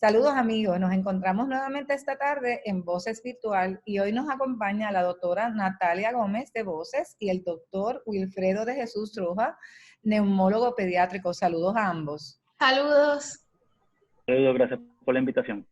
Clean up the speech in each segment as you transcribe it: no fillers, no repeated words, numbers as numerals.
Saludos amigos, nos encontramos nuevamente esta tarde en Voces Virtual y hoy nos acompaña la doctora Natalia Gómez de Voces y el doctor Wilfredo de Jesús Roja, neumólogo pediátrico. Saludos a ambos. Saludos. Saludos, gracias por la invitación.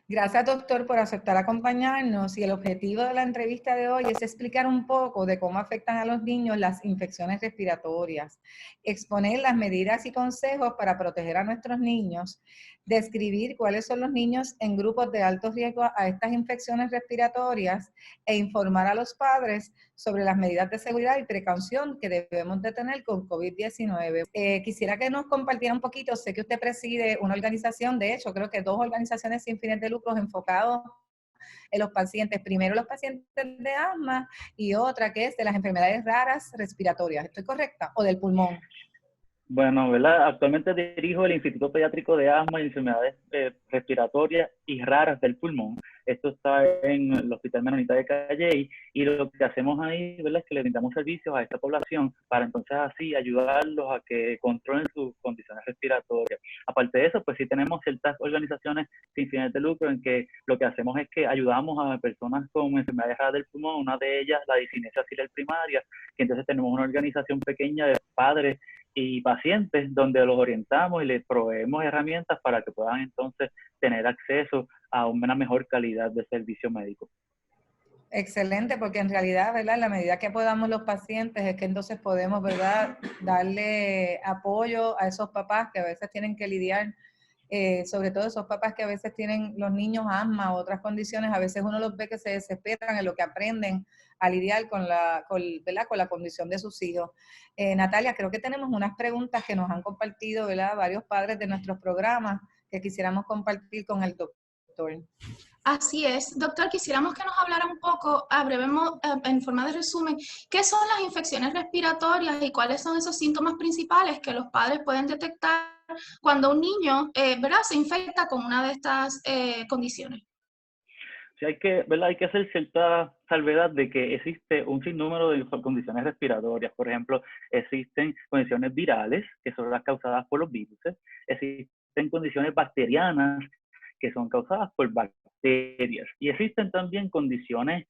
Gracias, doctor, por aceptar acompañarnos y el objetivo de la entrevista de hoy es explicar un poco de cómo afectan a los niños las infecciones respiratorias, exponer las medidas y consejos para proteger a nuestros niños, describir cuáles son los niños en grupos de alto riesgo a estas infecciones respiratorias e informar a los padres sobre las medidas de seguridad y precaución que debemos de tener con COVID-19. Quisiera que nos compartiera un poquito, sé que usted preside una organización, de hecho creo que 2 organizaciones sin fines de lucro enfocados en los pacientes, primero los pacientes de asma y otra que es de las enfermedades raras respiratorias, ¿estoy correcta? ¿O del pulmón? Bueno, ¿verdad? Actualmente dirijo el Instituto Pediátrico de Asma y Enfermedades Respiratorias y Raras del Pulmón. Esto está en el Hospital Menonita de Calley y lo que hacemos ahí, ¿verdad?, es que le brindamos servicios a esta población para entonces así ayudarlos a que controlen sus condiciones respiratorias. Aparte de eso, pues sí tenemos ciertas organizaciones sin fines de lucro en que lo que hacemos es que ayudamos a personas con enfermedades raras del pulmón, una de ellas la discinesia ciliar primaria, que entonces tenemos una organización pequeña de padres y pacientes donde los orientamos y les proveemos herramientas para que puedan entonces tener acceso a una mejor calidad de servicio médico. Excelente, porque en realidad, ¿verdad?, en la medida que podamos los pacientes es que entonces podemos, ¿verdad?, darle apoyo a esos papás que a veces tienen que lidiar, sobre todo esos papás que a veces tienen los niños asma o otras condiciones, a veces uno los ve que se desesperan en lo que aprenden a lidiar ¿verdad?, con la condición de sus hijos. Natalia, creo que tenemos unas preguntas que nos han compartido, ¿verdad?, varios padres de nuestros programas que quisiéramos compartir con el doctor. Así es. Doctor, quisiéramos que nos hablara un poco, en forma de resumen, qué son las infecciones respiratorias y cuáles son esos síntomas principales que los padres pueden detectar cuando un niño, ¿verdad?, se infecta con una de estas condiciones. Sí, ¿verdad?, hay que hacer cierta salvedad de que existe un sinnúmero de condiciones respiratorias. Por ejemplo, existen condiciones virales, que son las causadas por los virus. Existen condiciones bacterianas, que son causadas por bacterias. Y existen también condiciones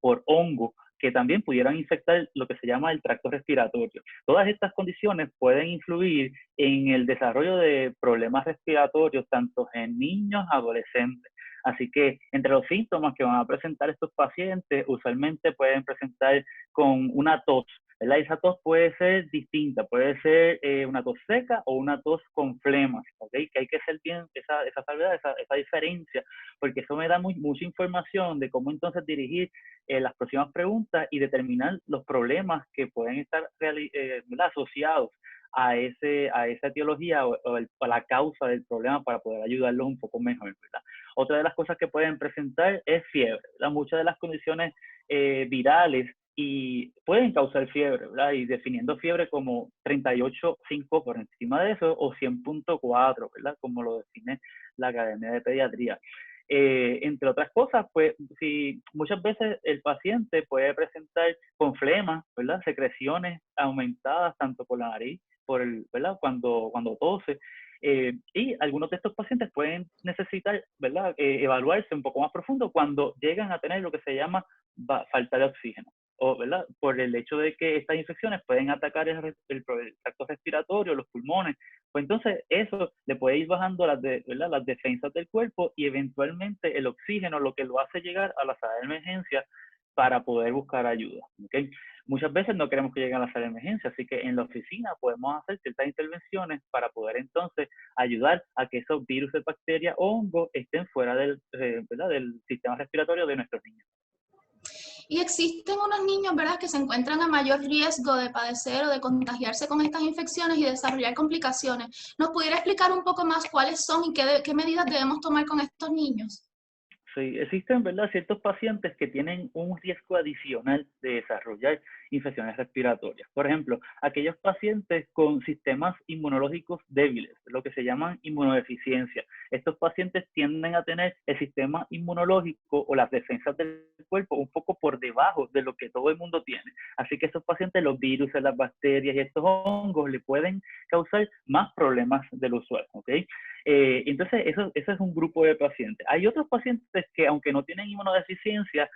por hongo, que también pudieran infectar lo que se llama el tracto respiratorio. Todas estas condiciones pueden influir en el desarrollo de problemas respiratorios, tanto en niños, adolescentes. Así que entre los síntomas que van a presentar estos pacientes, usualmente pueden presentar con una tos, ¿verdad? Esa tos puede ser distinta, puede ser una tos seca o una tos con flemas, ¿ok? Que hay que hacer bien esa salvedad, esa diferencia, porque eso me da mucha información de cómo entonces dirigir las próximas preguntas y determinar los problemas que pueden estar asociados a esa etiología o a la causa del problema para poder ayudarlos un poco mejor, ¿verdad? Otra de las cosas que pueden presentar es fiebre, ¿verdad? Muchas de las condiciones virales y pueden causar fiebre, ¿verdad? Y definiendo fiebre como 38,5 por encima de eso o 100,4, ¿verdad? Como lo define la Academia de Pediatría. Entre otras cosas, pues, si muchas veces el paciente puede presentar con flemas, ¿verdad?, secreciones aumentadas tanto por la nariz, ¿verdad?, cuando tose, y algunos de estos pacientes pueden necesitar, ¿verdad?, evaluarse un poco más profundo cuando llegan a tener lo que se llama falta de oxígeno, o, ¿verdad?, por el hecho de que estas infecciones pueden atacar el tracto respiratorio, los pulmones. Pues entonces eso le puede ir bajando las defensas del cuerpo y eventualmente el oxígeno lo que lo hace llegar a la sala de emergencia para poder buscar ayuda, ¿okay? Muchas veces no queremos que lleguen a la sala de emergencia, así que en la oficina podemos hacer ciertas intervenciones para poder entonces ayudar a que esos virus, bacterias o hongos estén fuera ¿verdad?, del sistema respiratorio de nuestros niños. Y existen unos niños, ¿verdad?, que se encuentran a mayor riesgo de padecer o de contagiarse con estas infecciones y desarrollar complicaciones. ¿Nos pudiera explicar un poco más cuáles son y qué medidas debemos tomar con estos niños? Sí, existen, ¿verdad?, ciertos pacientes que tienen un riesgo adicional de desarrollar infecciones respiratorias. Por ejemplo, aquellos pacientes con sistemas inmunológicos débiles, lo que se llaman inmunodeficiencia. Estos pacientes tienden a tener el sistema inmunológico o las defensas del cuerpo un poco por debajo de lo que todo el mundo tiene. Así que estos pacientes, los virus, las bacterias y estos hongos le pueden causar más problemas del usuario, ¿ok? Entonces, eso es un grupo de pacientes. Hay otros pacientes que, aunque no tienen inmunodeficiencia,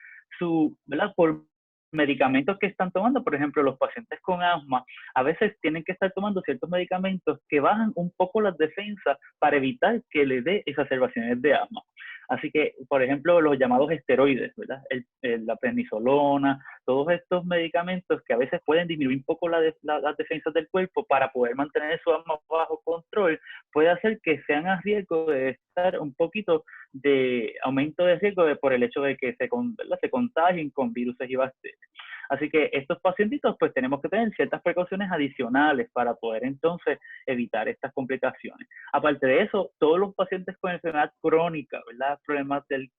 ¿verdad? Por medicamentos que están tomando, por ejemplo, los pacientes con asma, a veces tienen que estar tomando ciertos medicamentos que bajan un poco las defensas para evitar que le dé exacerbaciones de asma. Así que, por ejemplo, los llamados esteroides, ¿verdad? La prednisolona, todos estos medicamentos que a veces pueden disminuir un poco las defensas del cuerpo para poder mantener su asma bajo control, puede hacer que sean a riesgo de estar un poquito de aumento de riesgo por el hecho de que se contagien con virus y bacterias. Así que estos pacientitos pues tenemos que tener ciertas precauciones adicionales para poder entonces evitar estas complicaciones. Aparte de eso, todos los pacientes con enfermedad crónica, ¿verdad? Problemas del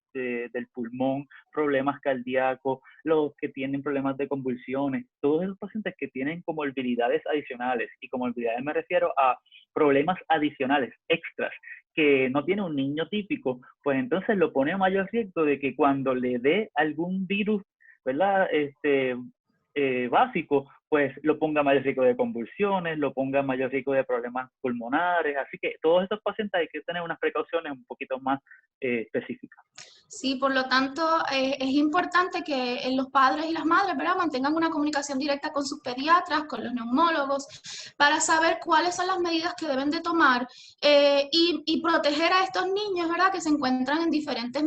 pulmón, problemas cardíacos, los que tienen problemas de convulsiones, todos esos pacientes que tienen comorbilidades adicionales, y comorbilidades me refiero a problemas adicionales, extras, que no tiene un niño típico, pues entonces lo pone a mayor riesgo de que cuando le dé algún virus, ¿verdad? Básico, pues lo ponga a mayor riesgo de convulsiones, lo ponga a mayor riesgo de problemas pulmonares. Así que todos estos pacientes hay que tener unas precauciones un poquito más específicas. Sí, por lo tanto, es importante que los padres y las madres, ¿verdad?, mantengan una comunicación directa con sus pediatras, con los neumólogos, para saber cuáles son las medidas que deben de tomar y proteger a estos niños, ¿verdad?, que se encuentran en diferentes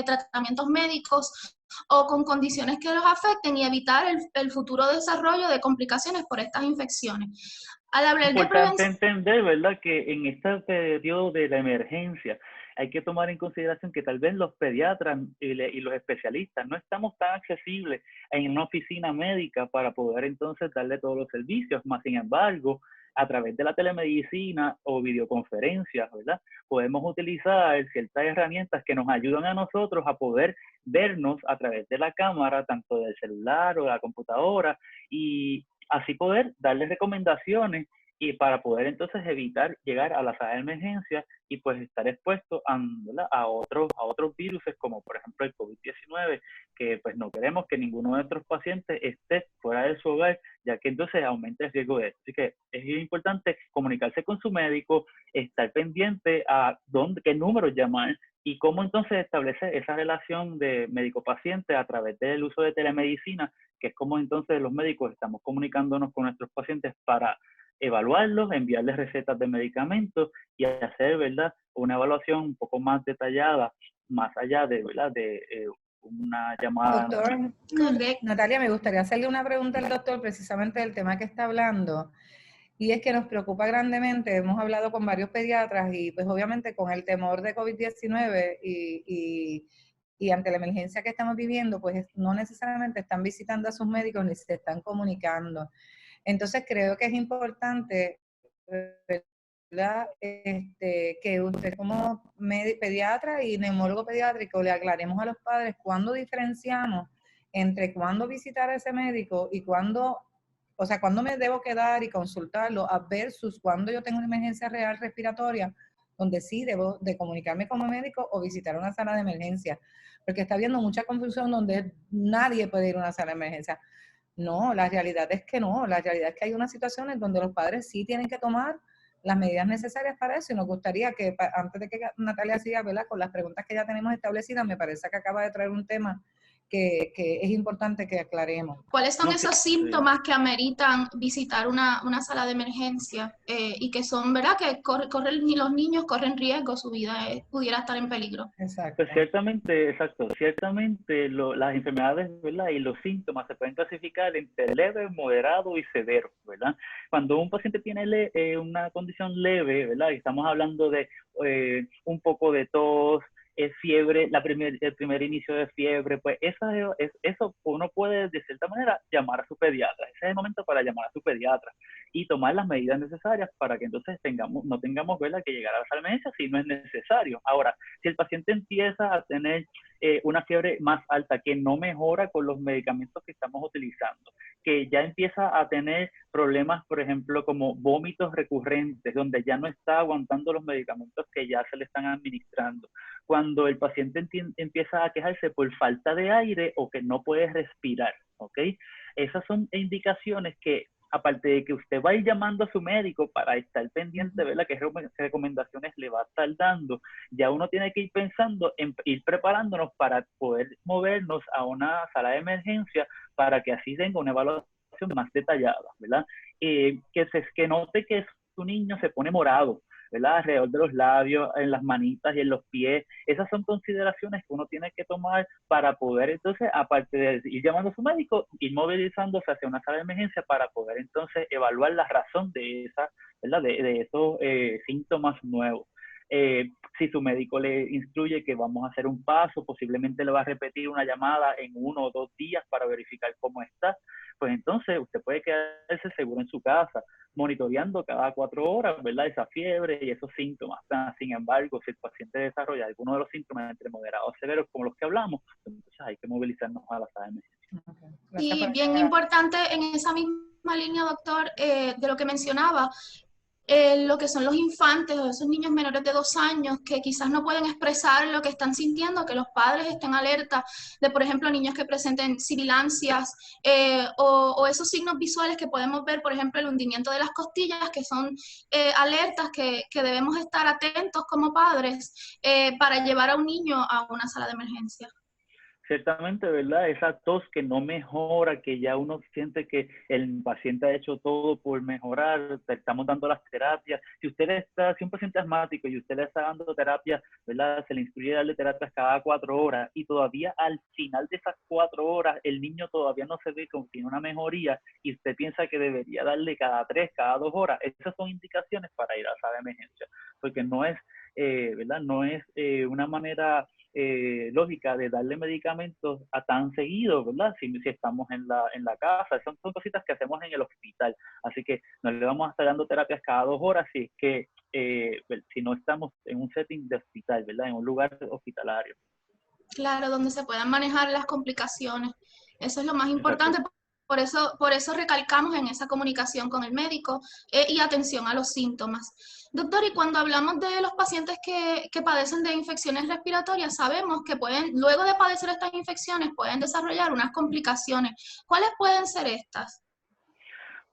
tratamientos médicos o con condiciones que los afecten, y evitar el futuro desarrollo de complicaciones por estas infecciones. Al hablar de Importante prevención, entender, ¿verdad?, que en este periodo de la emergencia hay que tomar en consideración que tal vez los pediatras y los especialistas no estamos tan accesibles en una oficina médica para poder entonces darle todos los servicios, más sin embargo, a través de la telemedicina o videoconferencias, ¿verdad?, podemos utilizar ciertas herramientas que nos ayudan a nosotros a poder vernos a través de la cámara, tanto del celular o de la computadora, y así poder darles recomendaciones y para poder entonces evitar llegar a la sala de emergencia y pues estar expuesto a otros virus, como por ejemplo el COVID-19, que pues no queremos que ninguno de nuestros pacientes esté fuera de su hogar, ya que entonces aumenta el riesgo de esto. Así que es importante comunicarse con su médico, estar pendiente a qué números llamar y cómo entonces establecer esa relación de médico-paciente a través del uso de telemedicina, que es como entonces los médicos estamos comunicándonos con nuestros pacientes para evaluarlos, enviarles recetas de medicamentos y hacer, ¿verdad?, una evaluación un poco más detallada, más allá de, ¿verdad?, de una llamada. Doctor, correcto. Natalia, me gustaría hacerle una pregunta al doctor precisamente del tema que está hablando. Y es que nos preocupa grandemente, hemos hablado con varios pediatras y pues obviamente con el temor de COVID-19 y ante la emergencia que estamos viviendo, pues no necesariamente están visitando a sus médicos ni se están comunicando. Entonces creo que es importante, ¿verdad?, que usted como pediatra y neumólogo pediátrico le aclaremos a los padres cuándo diferenciamos entre cuándo visitar a ese médico y cuándo, o sea, cuándo me debo quedar y consultarlo versus cuándo yo tengo una emergencia real respiratoria, donde sí debo de comunicarme como médico o visitar una sala de emergencia, porque está habiendo mucha confusión donde nadie puede ir a una sala de emergencia. No, la realidad es que no, la realidad es que hay unas situaciones donde los padres sí tienen que tomar las medidas necesarias para eso, y nos gustaría que, antes de que Natalia siga, ¿verdad?, con las preguntas que ya tenemos establecidas, me parece que acaba de traer un tema que es importante que aclaremos. ¿Cuáles son No, sí, esos síntomas que ameritan visitar una sala de emergencia y que son, ¿verdad?, que los niños corren riesgo, su vida pudiera estar en peligro? Exacto. Pues ciertamente, exacto, ciertamente las enfermedades, ¿verdad?, y los síntomas se pueden clasificar entre leve, moderado y severo, ¿verdad? Cuando un paciente tiene una condición leve, ¿verdad?, y estamos hablando de un poco de tos, fiebre, el primer inicio de fiebre, pues eso uno puede de cierta manera llamar a su pediatra. Ese es el momento para llamar a su pediatra y tomar las medidas necesarias para que entonces no tengamos, ¿verdad?, que llegar a la emergencia si no es necesario. Ahora, si el paciente empieza a tener una fiebre más alta que no mejora con los medicamentos que estamos utilizando, que ya empieza a tener problemas, por ejemplo, como vómitos recurrentes, donde ya no está aguantando los medicamentos que ya se le están administrando, cuando el paciente empieza a quejarse por falta de aire o que no puede respirar, ¿ok? Esas son indicaciones que aparte de que usted va a ir llamando a su médico para estar pendiente, ¿verdad?, qué recomendaciones le va a estar dando, ya uno tiene que ir pensando en ir preparándonos para poder movernos a una sala de emergencia para que así tenga una evaluación más detallada, ¿verdad? Que note que su niño se pone morado, ¿verdad?, alrededor de los labios, en las manitas y en los pies. Esas son consideraciones que uno tiene que tomar para poder entonces, aparte de ir llamando a su médico, ir movilizándose hacia una sala de emergencia para poder entonces evaluar la razón de esa, ¿verdad?, de esos síntomas nuevos. Si su médico le instruye que vamos a hacer un paso, posiblemente le va a repetir una llamada en 1 o 2 días para verificar cómo está, pues entonces usted puede quedarse seguro en su casa, monitoreando cada 4 horas, ¿verdad?, esa fiebre y esos síntomas. Sin embargo, si el paciente desarrolla alguno de los síntomas entre moderados o severos, como los que hablamos, entonces hay que movilizarnos a la sala de emergencia. Y bien importante en esa misma línea, doctor, de lo que mencionaba, lo que son los infantes o esos niños menores de 2 años que quizás no pueden expresar lo que están sintiendo, que los padres estén alerta de, por ejemplo, niños que presenten sibilancias o esos signos visuales que podemos ver, por ejemplo, el hundimiento de las costillas, que son alertas que debemos estar atentos como padres para llevar a un niño a una sala de emergencia. Ciertamente, ¿verdad? Esa tos que no mejora, que ya uno siente que el paciente ha hecho todo por mejorar, te estamos dando las terapias. Si usted si un paciente asmático y usted le está dando terapia, ¿verdad?, se le instruye a darle terapias cada 4 horas y todavía al final de esas 4 horas el niño todavía no se ve como tiene una mejoría y usted piensa que debería darle cada 3, cada 2 horas. Esas son indicaciones para ir a la sala de emergencia, porque no es, ¿verdad?, no es una manera lógica de darle medicamentos a tan seguido, ¿verdad? Si estamos en la casa, son cositas que hacemos en el hospital, así que no le vamos a estar dando terapias cada 2 horas si es que, si no estamos en un setting de hospital, ¿verdad?, en un lugar hospitalario. Claro, donde se puedan manejar las complicaciones. Eso es lo más importante. Exacto. Por eso recalcamos en esa comunicación con el médico y atención a los síntomas. Doctor, y cuando hablamos de los pacientes que padecen de infecciones respiratorias, sabemos que luego de padecer estas infecciones, pueden desarrollar unas complicaciones. ¿Cuáles pueden ser estas?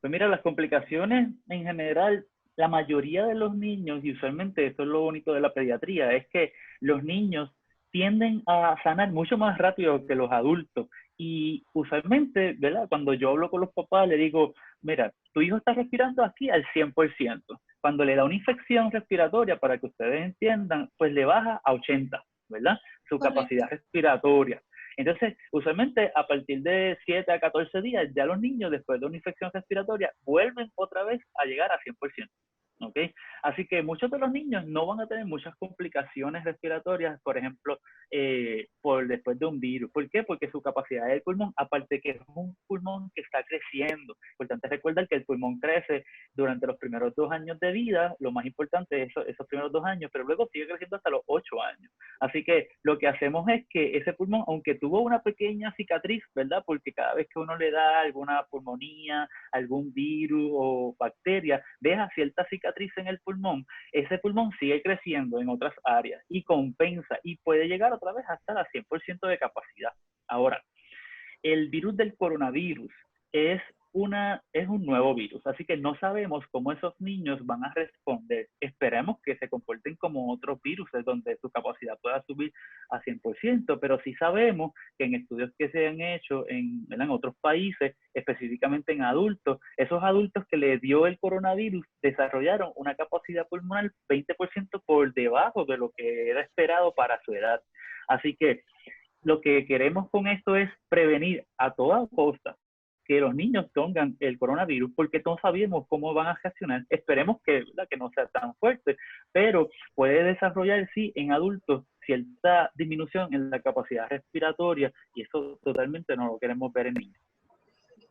Pues mira, las complicaciones en general, la mayoría de los niños, y usualmente esto es lo bonito de la pediatría, es que los niños tienden a sanar mucho más rápido que los adultos. Y usualmente, ¿verdad?, cuando yo hablo con los papás, le digo, mira, tu hijo está respirando aquí al 100%. Cuando le da una infección respiratoria, para que ustedes entiendan, pues le baja a 80, ¿verdad?, su capacidad respiratoria. Entonces, usualmente a partir de 7 a 14 días, ya los niños, después de una infección respiratoria, vuelven otra vez a llegar a 100%. ¿Ok? Así que muchos de los niños no van a tener muchas complicaciones respiratorias, por ejemplo, después de un virus. ¿Por qué? Porque su capacidad del pulmón, aparte que es un pulmón que está creciendo. Importante recordar que el pulmón crece durante los primeros 2 años de vida, lo más importante es esos primeros 2 años, pero luego sigue creciendo hasta los 8 años. Así que lo que hacemos es que ese pulmón, aunque tuvo una pequeña cicatriz, ¿verdad?, porque cada vez que uno le da alguna pulmonía, algún virus o bacteria, deja cierta cicatriz en el pulmón, ese pulmón sigue creciendo en otras áreas y compensa y puede llegar otra vez hasta la 100% de capacidad. Ahora, el virus del coronavirus es un nuevo virus, así que no sabemos cómo esos niños van a responder. Esperemos que se comporten como otros virus, donde su capacidad pueda subir a 100%, pero sí sabemos que en estudios que se han hecho en otros países, específicamente en adultos, esos adultos que les dio el coronavirus desarrollaron una capacidad pulmonar 20% por debajo de lo que era esperado para su edad. Así que lo que queremos con esto es prevenir a toda costa que los niños tengan el coronavirus, porque no sabemos cómo van a reaccionar. Esperemos que no sea tan fuerte, pero puede desarrollar, sí, en adultos cierta disminución en la capacidad respiratoria, y eso totalmente no lo queremos ver en niños.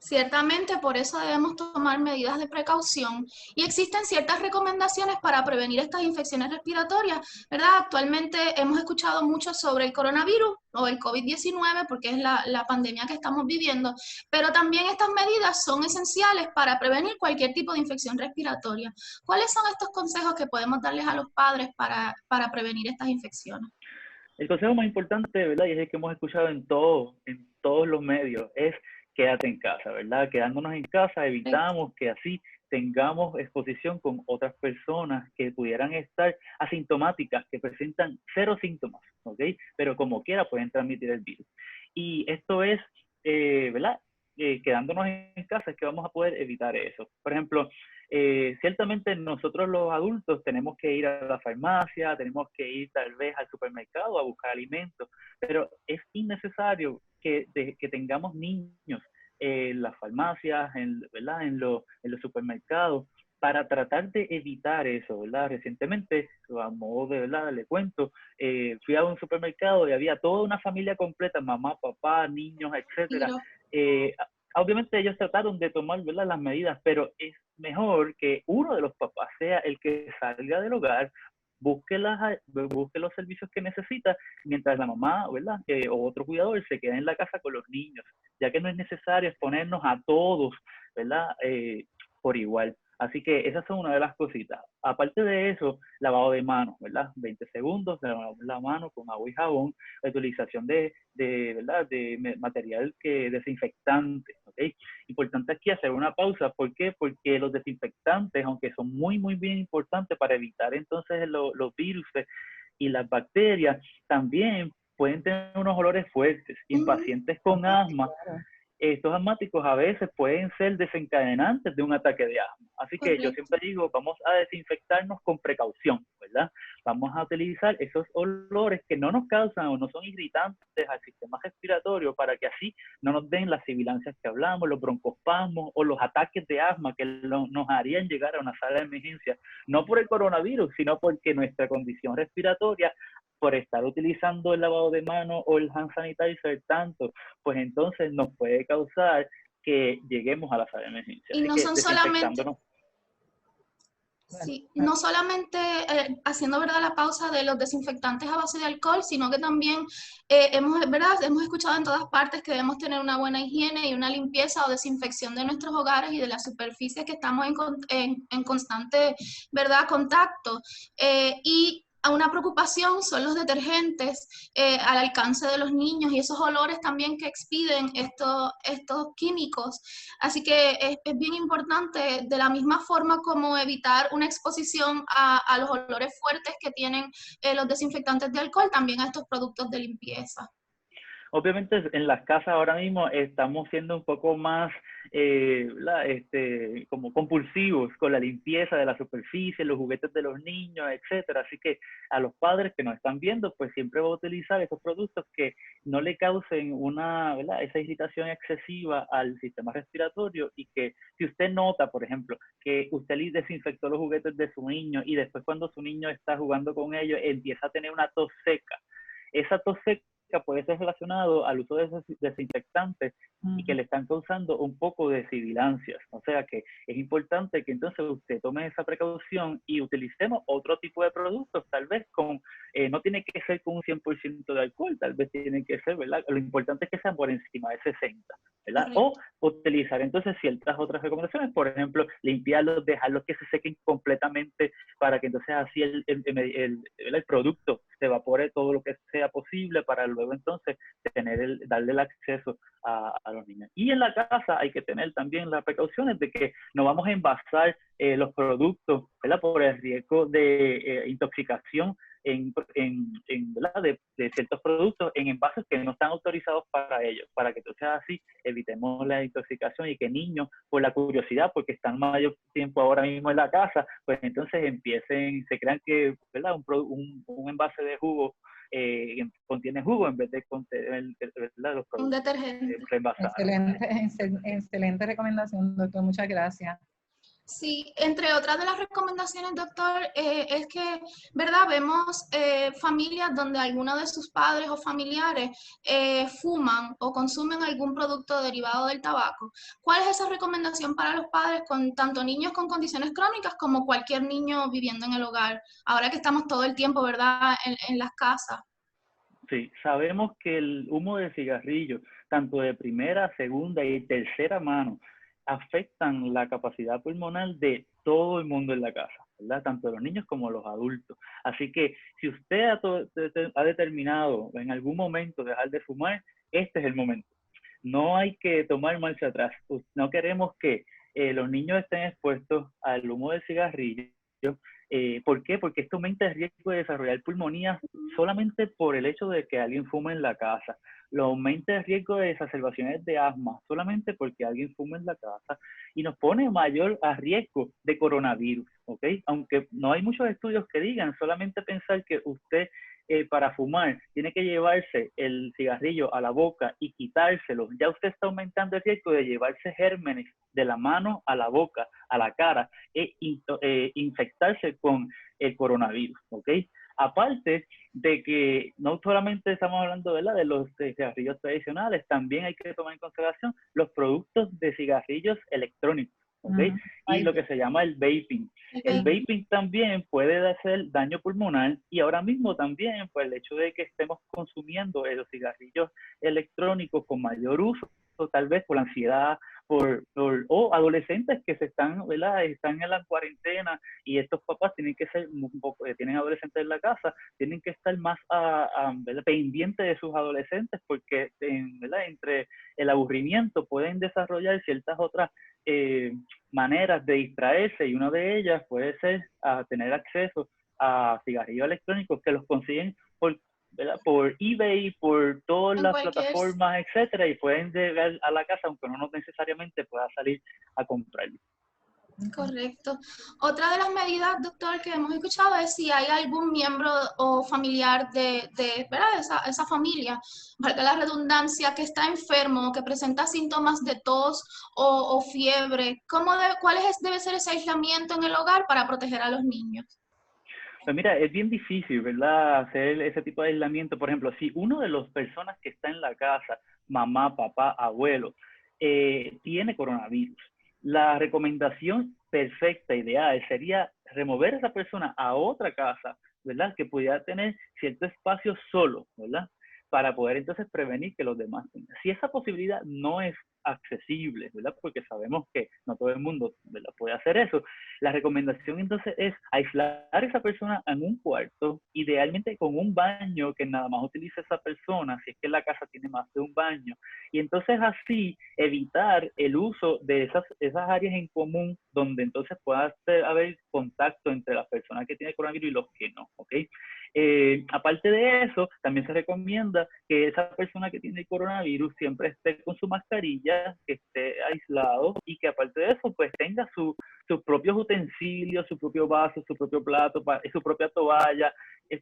Ciertamente, por eso debemos tomar medidas de precaución y existen ciertas recomendaciones para prevenir estas infecciones respiratorias, ¿verdad? Actualmente hemos escuchado mucho sobre el coronavirus o el COVID-19 porque es la pandemia que estamos viviendo, pero también estas medidas son esenciales para prevenir cualquier tipo de infección respiratoria. ¿Cuáles son estos consejos que podemos darles a los padres para prevenir estas infecciones? El consejo más importante, ¿verdad?, y es el que hemos escuchado en todos los medios, es quédate en casa, ¿verdad? Quedándonos en casa evitamos que así tengamos exposición con otras personas que pudieran estar asintomáticas, que presentan cero síntomas, ¿ok? Pero como quiera pueden transmitir el virus. Y esto es, ¿verdad? Quedándonos en casa es que vamos a poder evitar eso. Por ejemplo, ciertamente nosotros los adultos tenemos que ir a la farmacia, tenemos que ir tal vez al supermercado a buscar alimentos, pero es innecesario que tengamos niños en las farmacias, ¿verdad? En los supermercados, para tratar de evitar eso, ¿verdad? Recientemente, a modo de verdad, le cuento, fui a un supermercado y había toda una familia completa, mamá, papá, niños, etcétera. Obviamente ellos trataron de tomar, ¿verdad?, las medidas, pero es mejor que uno de los papás sea el que salga del hogar, busque los servicios que necesita, mientras la mamá, ¿verdad?, o otro cuidador se queda en la casa con los niños, ya que no es necesario exponernos a todos, ¿verdad?, por igual. Así que esas son una de las cositas. Aparte de eso, lavado de manos, ¿verdad? 20 segundos, lavamos la mano con agua y jabón, la utilización ¿verdad?, de material desinfectante, ¿ok? Importante aquí hacer una pausa. ¿Por qué? Porque los desinfectantes, aunque son muy, muy bien importantes para evitar entonces los virus y las bacterias, también pueden tener unos olores fuertes. Y en pacientes con asma, estos asmáticos a veces pueden ser desencadenantes de un ataque de asma. Así que yo siempre digo, vamos a desinfectarnos con precaución, ¿verdad? Vamos a utilizar esos olores que no nos causan o no son irritantes al sistema respiratorio, para que así no nos den las sibilancias que hablamos, los broncoespasmos o los ataques de asma que nos harían llegar a una sala de emergencia, no por el coronavirus, sino porque nuestra condición respiratoria, por estar utilizando el lavado de manos o el hand sanitizer tanto, pues entonces nos puede causar que lleguemos a la sala de emergencia. Y así no que son solamente... Sí, no solamente haciendo, ¿verdad?, la pausa de los desinfectantes a base de alcohol, sino que también hemos escuchado en todas partes que debemos tener una buena higiene y una limpieza o desinfección de nuestros hogares y de las superficies que estamos en constante, ¿verdad?, contacto. Y a una preocupación son los detergentes al alcance de los niños y esos olores también que expiden estos químicos. Así que es bien importante, de la misma forma como evitar una exposición a los olores fuertes que tienen los desinfectantes de alcohol, también a estos productos de limpieza. Obviamente en las casas ahora mismo estamos siendo un poco más como compulsivos con la limpieza de la superficie, los juguetes de los niños, etcétera. Así que a los padres que nos están viendo, pues siempre va a utilizar esos productos que no le causen esa irritación excesiva al sistema respiratorio, y que si usted nota, por ejemplo, que usted le desinfectó los juguetes de su niño y después cuando su niño está jugando con ellos empieza a tener una tos seca, esa tos seca puede ser relacionado al uso de esos desinfectantes y que le están causando un poco de sibilancias. O sea que es importante que entonces usted tome esa precaución y utilicemos otro tipo de productos, tal vez no tiene que ser con un 100% de alcohol, tal vez tiene que ser, ¿verdad? Lo importante es que sean por encima de 60, ¿verdad? O utilizar entonces ciertas otras recomendaciones, por ejemplo, limpiarlos, dejarlos que se sequen completamente para que entonces así el producto se evapore todo lo que sea posible, para luego entonces darle el acceso a los niños. Y en la casa hay que tener también las precauciones de que no vamos a envasar los productos, ¿verdad?, por el riesgo de intoxicación ¿verdad?, de ciertos productos en envases que no están autorizados para ellos, para que entonces así evitemos la intoxicación y que niños, por la curiosidad, porque están mayor tiempo ahora mismo en la casa, pues entonces se crean que, ¿verdad?, un envase de jugo contiene jugo en vez de contener los productos. Un detergente. Excelente recomendación, doctor. Muchas gracias. Sí, entre otras de las recomendaciones, doctor, es que, ¿verdad?, vemos familias donde alguno de sus padres o familiares fuman o consumen algún producto derivado del tabaco. ¿Cuál es esa recomendación para los padres, con tanto niños con condiciones crónicas como cualquier niño viviendo en el hogar, ahora que estamos todo el tiempo, ¿verdad?, en las casas? Sí, sabemos que el humo de cigarrillo, tanto de primera, segunda y tercera mano, afectan la capacidad pulmonar de todo el mundo en la casa, ¿verdad? Tanto los niños como los adultos. Así que si usted ha determinado en algún momento dejar de fumar, este es el momento. no hay que tomar marcha atrás. No queremos que los niños estén expuestos al humo del cigarrillo. ¿Por qué? Porque esto aumenta el riesgo de desarrollar pulmonía solamente por el hecho de que alguien fume en la casa. Lo aumenta el riesgo de exacerbaciones de asma solamente porque alguien fuma en la casa y nos pone mayor a riesgo de coronavirus, ¿ok? Aunque no hay muchos estudios que digan, solamente pensar que usted para fumar tiene que llevarse el cigarrillo a la boca y quitárselo, ya usted está aumentando el riesgo de llevarse gérmenes de la mano a la boca, a la cara, e infectarse con el coronavirus, ¿ok? Aparte de que no solamente estamos hablando, ¿verdad?, de los cigarrillos tradicionales, también hay que tomar en consideración los productos de cigarrillos electrónicos, ¿ok? Y lo que se llama el vaping. El vaping también puede hacer daño pulmonar y ahora mismo también, pues el hecho de que estemos consumiendo los cigarrillos electrónicos con mayor uso, tal vez por la ansiedad, o adolescentes que ¿verdad?, están en la cuarentena y estos papás tienen que ser un poco, tienen adolescentes en la casa, tienen que estar más pendientes de sus adolescentes porque ¿verdad?, entre el aburrimiento pueden desarrollar ciertas otras maneras de distraerse y una de ellas puede ser tener acceso a cigarrillos electrónicos que los consiguen por eBay, por todas las plataformas, etcétera, y pueden llegar a la casa aunque no necesariamente pueda salir a comprarlo. Correcto. Otra de las medidas, doctor, que hemos escuchado es si hay algún miembro o familiar ¿verdad?, esa familia, valga la redundancia, que está enfermo, que presenta síntomas de tos o fiebre. ¿Cuál debe ser ese aislamiento en el hogar para proteger a los niños? Pues mira, es bien difícil, ¿verdad?, hacer ese tipo de aislamiento. Por ejemplo, si uno de las personas que está en la casa, mamá, papá, abuelo, tiene coronavirus, la recomendación perfecta, ideal, sería remover a esa persona a otra casa, ¿verdad?, que pudiera tener cierto espacio solo, ¿verdad?, para poder entonces prevenir que los demás tengan. Si esa posibilidad no es accesible, ¿verdad?, porque sabemos que no todo el mundo, ¿verdad?, puede hacer eso, la recomendación entonces es aislar a esa persona en un cuarto, idealmente con un baño que nada más utilice esa persona, si es que la casa tiene más de un baño, y entonces así evitar el uso de esas áreas en común donde entonces pueda haber contacto entre las personas que tienen coronavirus y los que no, ¿ok? Aparte de eso, también se recomienda que esa persona que tiene coronavirus siempre esté con su mascarilla, que esté aislado y que aparte de eso, pues tenga sus propios utensilios, su propio vaso, su propio plato, su propia toalla,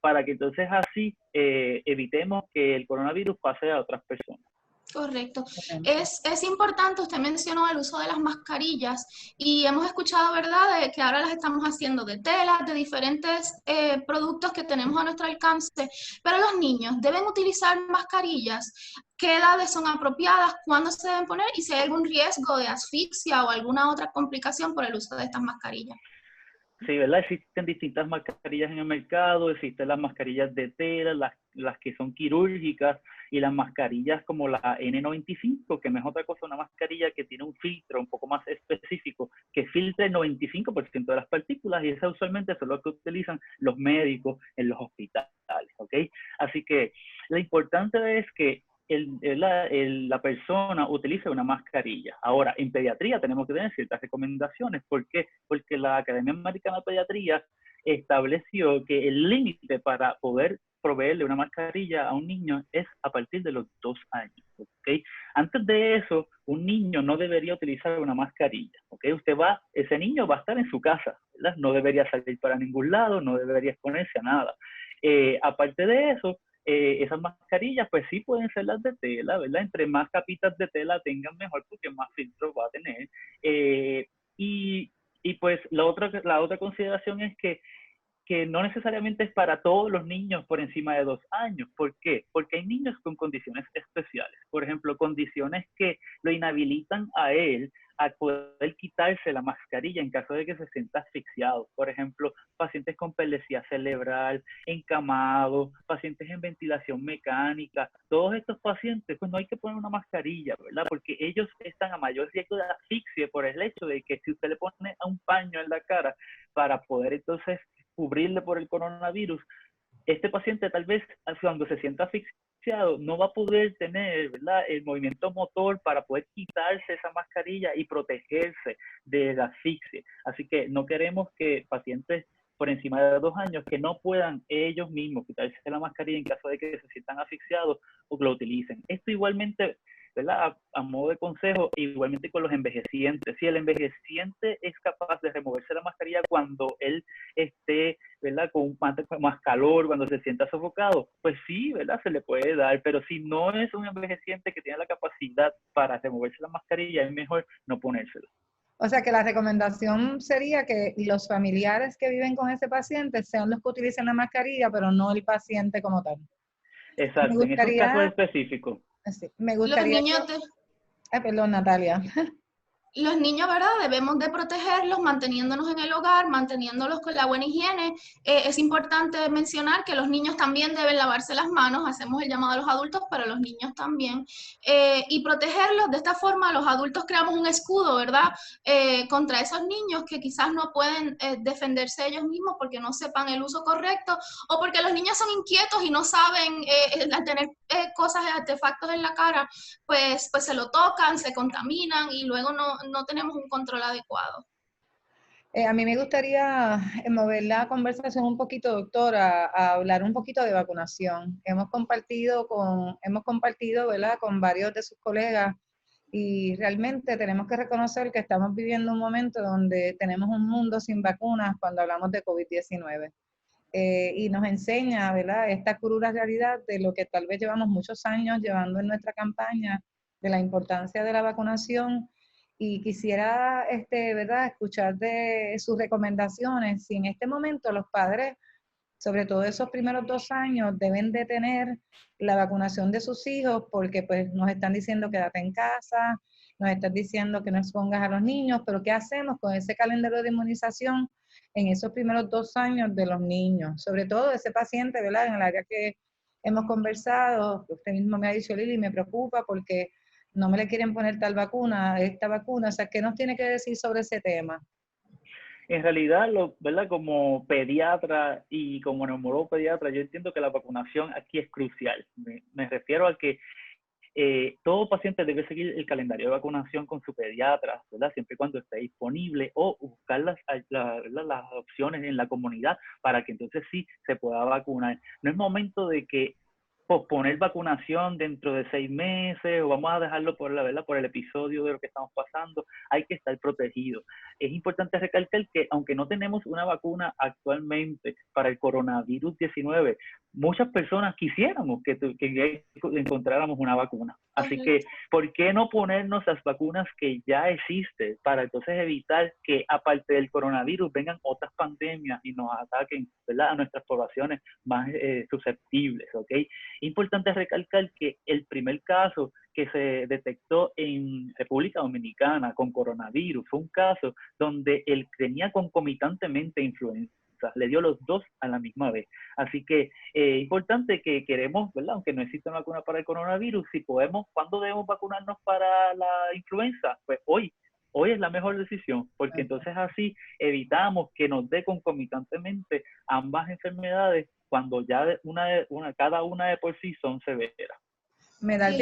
para que entonces así evitemos que el coronavirus pase a otras personas. Correcto. Es importante, usted mencionó el uso de las mascarillas y hemos escuchado, ¿verdad?, de que ahora las estamos haciendo de tela, de diferentes productos que tenemos a nuestro alcance, pero los niños deben utilizar mascarillas. ¿Qué edades son apropiadas? ¿Cuándo se deben poner? Y si hay algún riesgo de asfixia o alguna otra complicación por el uso de estas mascarillas. Sí, ¿verdad? Existen distintas mascarillas en el mercado, existen las mascarillas de tela, las que son quirúrgicas y las mascarillas como la N95, que no es otra cosa, una mascarilla que tiene un filtro un poco más específico, que filtra el 95% de las partículas y esas usualmente son las que utilizan los médicos en los hospitales, ¿ok? Así que lo importante es que la persona utiliza una mascarilla. Ahora, en pediatría tenemos que tener ciertas recomendaciones. ¿Por qué? Porque la Academia Americana de Pediatría estableció que el límite para poder proveerle una mascarilla a un niño es a partir de los 2 años. ¿Okay? Antes de eso, un niño no debería utilizar una mascarilla. ¿Okay? Ese niño va a estar en su casa, ¿verdad? No debería salir para ningún lado, no debería exponerse a nada. Aparte de eso, esas mascarillas pues sí pueden ser las de tela, ¿verdad? Entre más capitas de tela tengan mejor porque más filtros va a tener. Y pues la otra consideración es que no necesariamente es para todos los niños por encima de 2 años. ¿Por qué? Porque hay niños con condiciones especiales. Por ejemplo, condiciones que lo inhabilitan a él a poder quitarse la mascarilla en caso de que se sienta asfixiado. Por ejemplo, pacientes con palesía cerebral, encamados, pacientes en ventilación mecánica. Todos estos pacientes, pues no hay que poner una mascarilla, ¿verdad? Porque ellos están a mayor riesgo de asfixia por el hecho de que si usted le pone un paño en la cara para poder entonces cubrirle por el coronavirus, este paciente tal vez cuando se sienta asfixiado asfixiado, no va a poder tener, ¿verdad?, el movimiento motor para poder quitarse esa mascarilla y protegerse de la asfixia. Así que no queremos que pacientes por encima de 2 años que no puedan ellos mismos quitarse la mascarilla en caso de que se sientan asfixiados o que lo utilicen. Esto igualmente, ¿verdad?, a modo de consejo, igualmente con los envejecientes. Si el envejeciente es capaz de removerse la mascarilla cuando él esté, ¿verdad?, con más calor, cuando se sienta sofocado, pues sí, ¿verdad?, se le puede dar, pero si no es un envejeciente que tiene la capacidad para removerse la mascarilla, es mejor no ponérsela. O sea que la recomendación sería que los familiares que viven con ese paciente sean los que utilicen la mascarilla, pero no el paciente como tal. Exacto, en esos casos específicos. Me Los gustaría niños perdón, Natalia. Los niños, ¿verdad? Debemos de protegerlos manteniéndonos en el hogar, manteniéndolos con la buena higiene. Es importante mencionar que los niños también deben lavarse las manos. Hacemos el llamado a los adultos, pero los niños también. Y protegerlos de esta forma, los adultos creamos un escudo, ¿verdad? Contra esos niños que quizás no pueden defenderse ellos mismos porque no sepan el uso correcto o porque los niños son inquietos y no saben al tener cosas, artefactos en la cara, pues se lo tocan, se contaminan y luego no tenemos un control adecuado. A mí me gustaría mover la conversación un poquito, doctora, a hablar un poquito de vacunación. Hemos compartido, ¿verdad?, con varios de sus colegas y realmente tenemos que reconocer que estamos viviendo un momento donde tenemos un mundo sin vacunas cuando hablamos de COVID-19. Y nos enseña, ¿verdad?, esta cruda realidad de lo que tal vez llevamos muchos años llevando en nuestra campaña, de la importancia de la vacunación. Y quisiera, ¿verdad?, escuchar de sus recomendaciones. Si en este momento los padres, sobre todo esos primeros 2 años, deben de tener la vacunación de sus hijos, porque pues nos están diciendo quédate en casa, nos están diciendo que no expongas a los niños, pero ¿qué hacemos con ese calendario de inmunización en esos primeros 2 años de los niños? Sobre todo ese paciente, ¿verdad?, en el área que hemos conversado, que usted mismo me ha dicho, Lili, me preocupa porque no me le quieren poner tal vacuna, esta vacuna. O sea, ¿qué nos tiene que decir sobre ese tema? En realidad, ¿verdad?, como pediatra y como neurólogo pediatra, yo entiendo que la vacunación aquí es crucial. Me refiero a que todo paciente debe seguir el calendario de vacunación con su pediatra, ¿verdad?, siempre y cuando esté disponible, o buscar las opciones en la comunidad para que entonces sí se pueda vacunar. No es momento de que posponer vacunación dentro de 6 meses o vamos a dejarlo por el episodio de lo que estamos pasando. Hay que estar protegido. Es importante recalcar que aunque no tenemos una vacuna actualmente para el coronavirus 19, muchas personas quisiéramos que encontráramos una vacuna. Así que, ¿por qué no ponernos las vacunas que ya existen para entonces evitar que, aparte del coronavirus, vengan otras pandemias y nos ataquen, ¿verdad?, a nuestras poblaciones más susceptibles, ¿ok? Importante recalcar que el primer caso que se detectó en República Dominicana con coronavirus fue un caso donde él tenía concomitantemente influenza, le dio los 2 a la misma vez. Así que importante que queremos, ¿verdad?, aunque no exista una vacuna para el coronavirus, si podemos, ¿cuándo debemos vacunarnos para la influenza? Pues hoy es la mejor decisión, porque entonces así evitamos que nos dé concomitantemente ambas enfermedades cuando ya cada una de por sí son severas. Me da el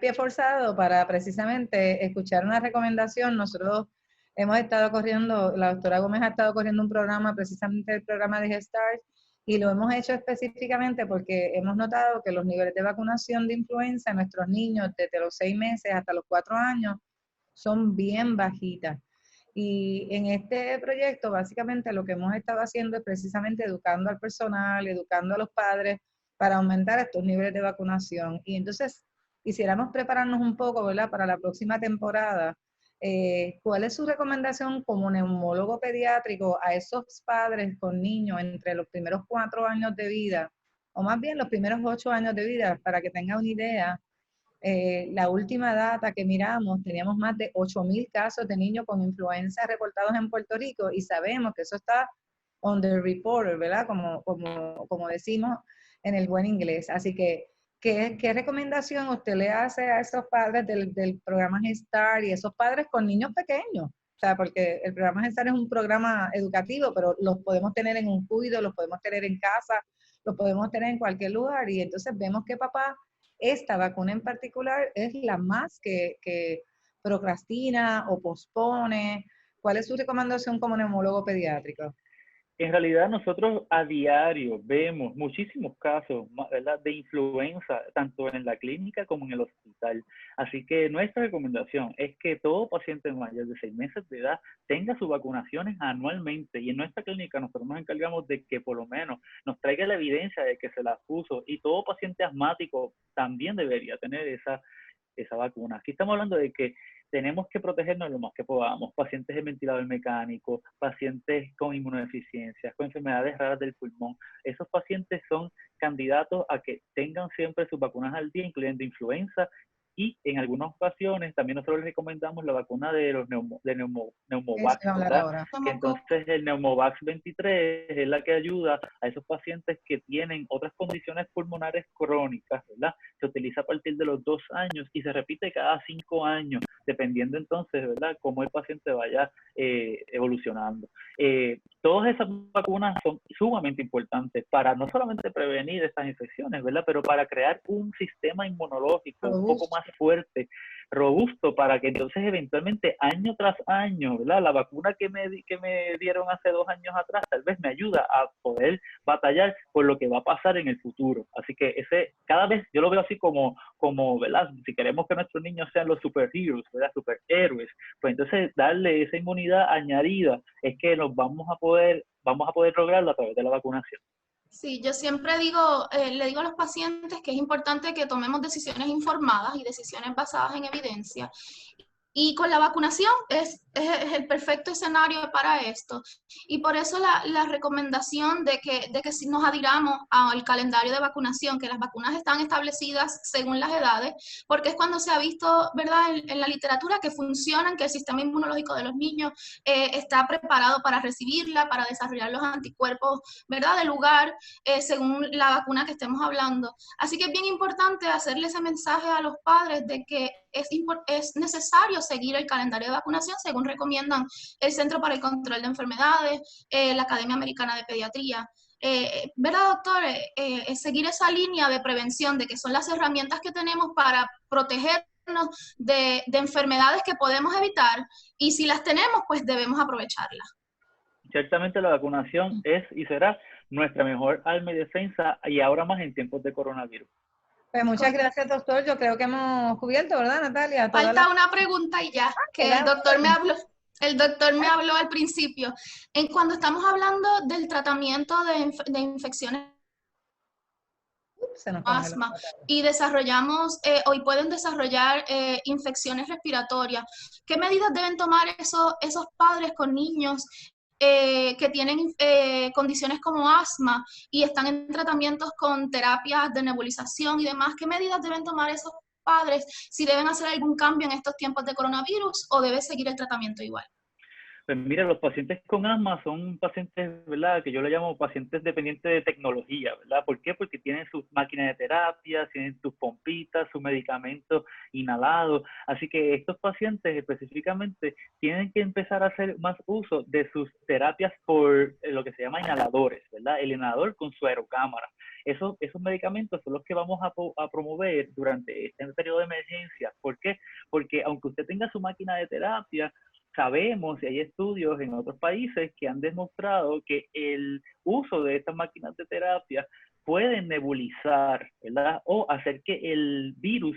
pie forzado para precisamente escuchar una recomendación. Nosotros hemos estado corriendo, la doctora Gómez ha estado corriendo un programa, precisamente el programa de G-Start, y lo hemos hecho específicamente porque hemos notado que los niveles de vacunación de influenza en nuestros niños desde los 6 meses hasta los 4 años son bien bajitas. Y en este proyecto, básicamente lo que hemos estado haciendo es precisamente educando al personal, educando a los padres para aumentar estos niveles de vacunación. Y entonces, quisiéramos prepararnos un poco, ¿verdad?, para la próxima temporada. ¿Cuál es su recomendación como neumólogo pediátrico a esos padres con niños entre los primeros 4 años de vida, o más bien los primeros 8 años de vida, para que tengan una idea? La última data que miramos, teníamos más de 8,000 casos de niños con influenza reportados en Puerto Rico y sabemos que eso está underreported, ¿verdad? Como decimos en el buen inglés. Así que, ¿qué recomendación usted le hace a esos padres del programa G-Start y esos padres con niños pequeños? O sea, porque el programa G-Start es un programa educativo, pero los podemos tener en un cuido, los podemos tener en casa, lo podemos tener en cualquier lugar y entonces vemos que papá, esta vacuna en particular es la más que procrastina o pospone. ¿Cuál es su recomendación como neumólogo pediátrico? En realidad nosotros a diario vemos muchísimos casos, ¿verdad?, de influenza, tanto en la clínica como en el hospital. Así que nuestra recomendación es que todo paciente mayor de 6 meses de edad tenga sus vacunaciones anualmente. Y en nuestra clínica nosotros nos encargamos de que por lo menos nos traiga la evidencia de que se las puso. Y todo paciente asmático también debería tener esa vacuna. Aquí estamos hablando de que tenemos que protegernos lo más que podamos. Pacientes de ventilador mecánico, pacientes con inmunodeficiencias, con enfermedades raras del pulmón. Esos pacientes son candidatos a que tengan siempre sus vacunas al día, incluyendo influenza. Y en algunas ocasiones también nosotros les recomendamos la vacuna de los Eso Neumovax, voy a hablar ¿verdad? ahora. Que entonces el Neumovax 23 es la que ayuda a esos pacientes que tienen otras condiciones pulmonares crónicas, ¿verdad? Se utiliza a partir de los 2 años y se repite cada 5 años, dependiendo entonces, ¿verdad?, cómo el paciente vaya evolucionando. Todas esas vacunas son sumamente importantes para no solamente prevenir estas infecciones, ¿verdad?, pero para crear un sistema inmunológico un poco más fuerte, robusto, para que entonces eventualmente año tras año, ¿verdad?, la vacuna que me dieron hace 2 años atrás tal vez me ayuda a poder batallar por lo que va a pasar en el futuro. Así que cada vez yo lo veo así como, ¿verdad?, si queremos que nuestros niños sean los superheroes, ¿verdad?, superhéroes, pues entonces darle esa inmunidad añadida es que nos vamos a poder lograrlo a través de la vacunación. Sí, yo siempre digo, le digo a los pacientes que es importante que tomemos decisiones informadas y decisiones basadas en evidencia. Y con la vacunación es el perfecto escenario para esto. Y por eso la recomendación de que si nos adhiramos al calendario de vacunación, que las vacunas están establecidas según las edades, porque es cuando se ha visto, ¿verdad?, en la literatura que funcionan, que el sistema inmunológico de los niños está preparado para recibirla, para desarrollar los anticuerpos, ¿verdad?, del lugar, según la vacuna que estemos hablando. Así que es bien importante hacerle ese mensaje a los padres de que es necesario seguir el calendario de vacunación según recomiendan el Centro para el Control de Enfermedades, la Academia Americana de Pediatría. ¿Verdad, doctor? Seguir esa línea de prevención, de que son las herramientas que tenemos para protegernos de enfermedades que podemos evitar, y si las tenemos, pues debemos aprovecharlas. Ciertamente la vacunación es y será nuestra mejor arma y defensa, y ahora más en tiempos de coronavirus. Pues muchas gracias, doctor. Yo creo que hemos cubierto, ¿verdad, Natalia? Falta una pregunta y ya, que el doctor me habló. El doctor me habló al principio. Cuando estamos hablando del tratamiento de infecciones asma y desarrollamos hoy pueden desarrollar infecciones respiratorias, ¿qué medidas deben tomar esos padres con niños que tienen condiciones como asma y están en tratamientos con terapias de nebulización y demás? ¿Qué medidas deben tomar esos padres, si deben hacer algún cambio en estos tiempos de coronavirus o debe seguir el tratamiento igual? Pues mira, los pacientes con asma son pacientes, ¿verdad?, que yo le llamo pacientes dependientes de tecnología, ¿verdad? ¿Por qué? Porque tienen sus máquinas de terapia, tienen sus pompitas, sus medicamentos inhalados. Así que estos pacientes específicamente tienen que empezar a hacer más uso de sus terapias por lo que se llama inhaladores, ¿verdad? El inhalador con su aerocámara. Esos medicamentos son los que vamos a promover durante este periodo de emergencia. ¿Por qué? Porque aunque usted tenga su máquina de terapia, sabemos y hay estudios en otros países que han demostrado que el uso de estas máquinas de terapia pueden nebulizar, ¿verdad?, o hacer que el virus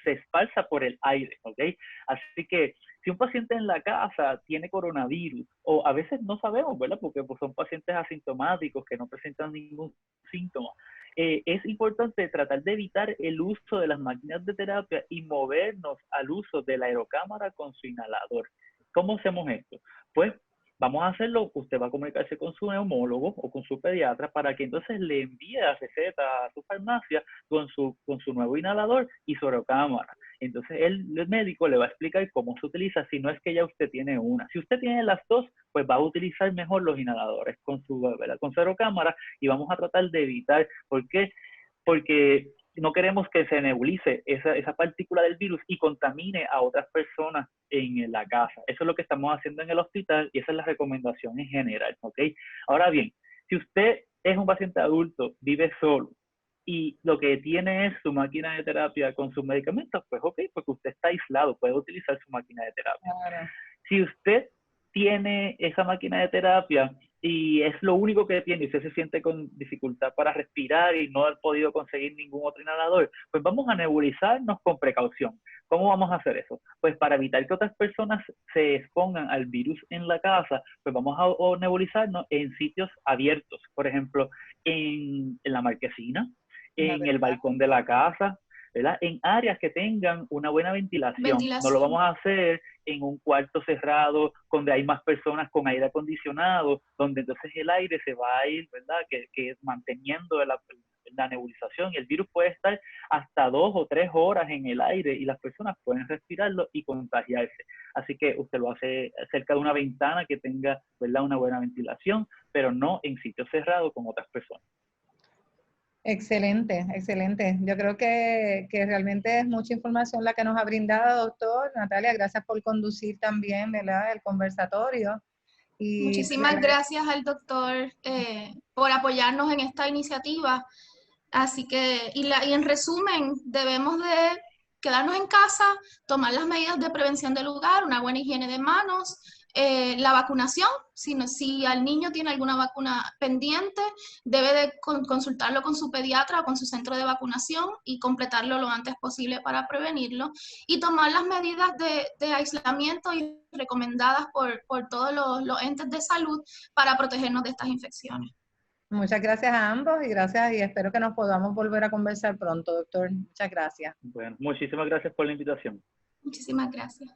se esparza por el aire, ¿ok? Así que si un paciente en la casa tiene coronavirus, o a veces no sabemos, ¿verdad?, porque pues, son pacientes asintomáticos que no presentan ningún síntoma, es importante tratar de evitar el uso de las máquinas de terapia y movernos al uso de la aerocámara con su inhalador. ¿Cómo hacemos esto? Pues vamos a hacerlo, usted va a comunicarse con su neumólogo o con su pediatra para que entonces le envíe la receta a su farmacia con su nuevo inhalador y su aerocámara. Entonces el médico le va a explicar cómo se utiliza si no es que ya usted tiene una. Si usted tiene las dos, pues va a utilizar mejor los inhaladores con su aerocámara y vamos a tratar de evitar. ¿Por qué? Porque no queremos que se nebulice esa partícula del virus y contamine a otras personas en la casa. Eso es lo que estamos haciendo en el hospital y esa es la recomendación en general, ¿ok? Ahora bien, si usted es un paciente adulto, vive solo, y lo que tiene es su máquina de terapia con sus medicamentos, pues ok, porque usted está aislado, puede utilizar su máquina de terapia. Claro. Si usted tiene esa máquina de terapia y es lo único que tiene y usted se siente con dificultad para respirar y no ha podido conseguir ningún otro inhalador, pues vamos a nebulizarnos con precaución. ¿Cómo vamos a hacer eso? Pues para evitar que otras personas se expongan al virus en la casa, pues vamos a nebulizarnos en sitios abiertos, por ejemplo, en la marquesina, en el balcón de la casa, ¿verdad? En áreas que tengan una buena ventilación. No lo vamos a hacer en un cuarto cerrado donde hay más personas con aire acondicionado, donde entonces el aire se va a ir, ¿verdad? Que manteniendo la nebulización, y el virus puede estar hasta 2 o 3 horas en el aire y las personas pueden respirarlo y contagiarse. Así que usted lo hace cerca de una ventana que tenga, ¿verdad?, una buena ventilación, pero no en sitios cerrados con otras personas. Excelente, excelente. Yo creo que realmente es mucha información la que nos ha brindado, doctor. Natalia, gracias por conducir también, ¿verdad?, el conversatorio. Y muchísimas gracias al doctor por apoyarnos en esta iniciativa. Así que, y en resumen, debemos de quedarnos en casa, tomar las medidas de prevención del lugar, una buena higiene de manos, la vacunación, si al niño tiene alguna vacuna pendiente, debe de consultarlo con su pediatra o con su centro de vacunación y completarlo lo antes posible para prevenirlo, y tomar las medidas de aislamiento y recomendadas por todos los entes de salud para protegernos de estas infecciones. Muchas gracias a ambos y espero que nos podamos volver a conversar pronto, doctor. Muchas gracias. Bueno, muchísimas gracias por la invitación. Muchísimas gracias.